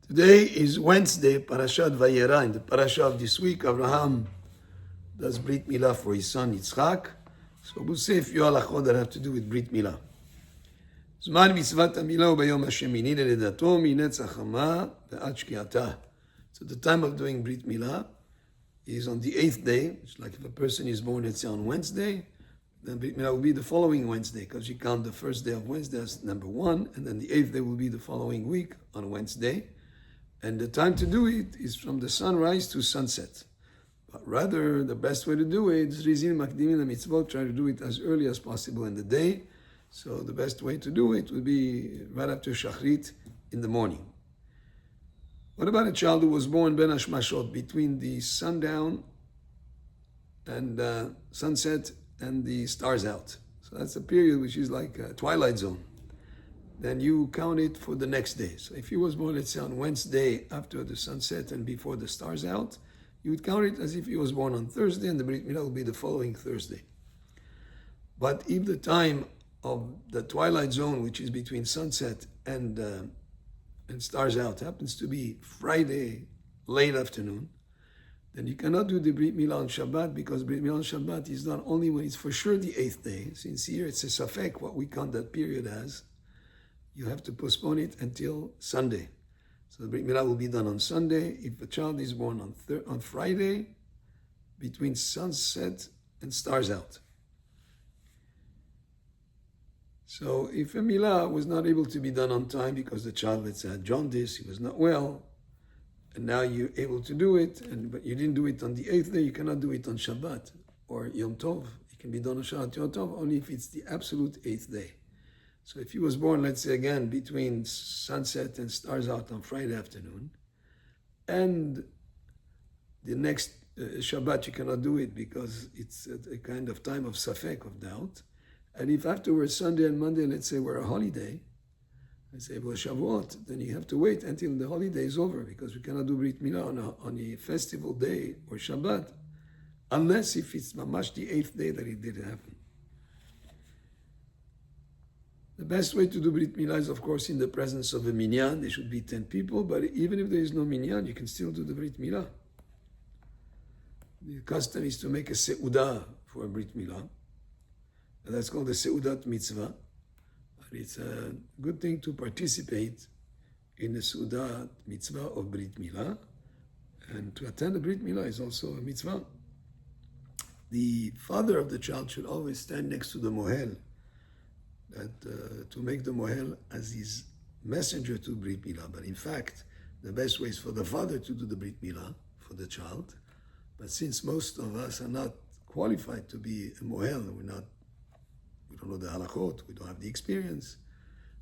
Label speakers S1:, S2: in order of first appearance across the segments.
S1: Today is Wednesday, Parashat Vayera. In the Parasha of this week, Abraham does Brit Milah for his son Yitzchak. So we'll say a few halachot that have to do with Brit Milah. זמן מצוות המילה הוא ביום השמיני ללידתו מנצח חמה ועד שקיעתה. So the time of doing Brit Milah is on the 8th day. It's like if a person is born, let's say, on Wednesday, then Brit Milah will be the following Wednesday, because you count the first day of Wednesday as number 1, and then the 8th day will be the following week on Wednesday. And the time to do it is from the sunrise to sunset. But rather, the best way to do it is Rizin Makdimin HaMitzvot, try to do it as early as possible in the day. So the best way to do it would be right after Shachrit in the morning. What about a child who was born Ben Hashmashot, between the sundown and sunset and the stars out? So that's a period which is like a twilight zone. Then you count it for the next day. So if he was born, let's say, on Wednesday after the sunset and before the stars out, you would count it as if he was born on Thursday, and the Brit Milah will be the following Thursday. But if the time of the twilight zone, which is between sunset and stars out, happens to be Friday late afternoon, then you cannot do the Brit Milah on Shabbat, because Brit Milah on Shabbat is not only when it's for sure the 8th day, since here it's a safek, what we count that period as, you have to postpone it until Sunday. So the Brit Milah will be done on Sunday. If the child is born on Friday, between sunset and stars out. So if a Milah was not able to be done on time because the child, let's say, had jaundice, he was not well, and now you're able to do it, but you didn't do it on the 8th day, you cannot do it on Shabbat or Yom Tov. It can be done on Shabbat Yom Tov only if it's the absolute 8th day. So if he was born, let's say, again, between sunset and stars out on Friday afternoon, and the next Shabbat you cannot do it because it's a kind of time of safek, of doubt. And if afterwards, Sunday and Monday, let's say, were a holiday, let's say, well, Shavuot, then you have to wait until the holiday is over, because we cannot do Brit Milah on a festival day or Shabbat, unless if it's mamash the 8th day that it did happen. The best way to do Brit Milah is, of course, in the presence of a minyan. There should be 10 people, but even if there is no minyan, you can still do the Brit Milah. The custom is to make a seudah for a Brit Milah. And that's called the seudat mitzvah. But it's a good thing to participate in the seudat mitzvah of Brit Milah. And to attend the Brit Milah is also a mitzvah. The father of the child should always stand next to the mohel, to make the mohel as his messenger to Brit Milah. But in fact, the best way is for the father to do the Brit Milah for the child. But since most of us are not qualified to be a mohel, we don't know the halachot, we don't have the experience,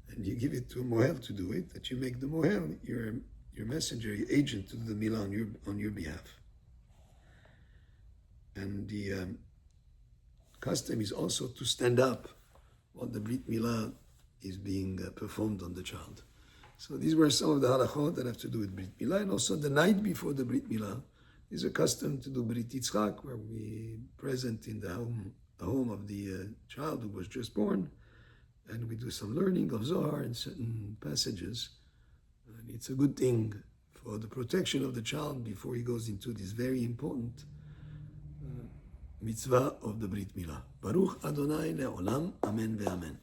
S1: and you give it to a mohel to do it, that you make the mohel your messenger, your agent to do the milah on your behalf. And the custom is also to stand up while the Brit Milah is being performed on the child. So these were some of the halachot that have to do with Brit Milah. And also the night before the Brit Milah is a custom to do Brit Yitzchak, where we present in the home of the child who was just born, and we do some learning of Zohar in certain passages. And it's a good thing for the protection of the child before he goes into this very important mitzvah of the Brit Milah. Baruch Adonai le'olam, amen ve'amen.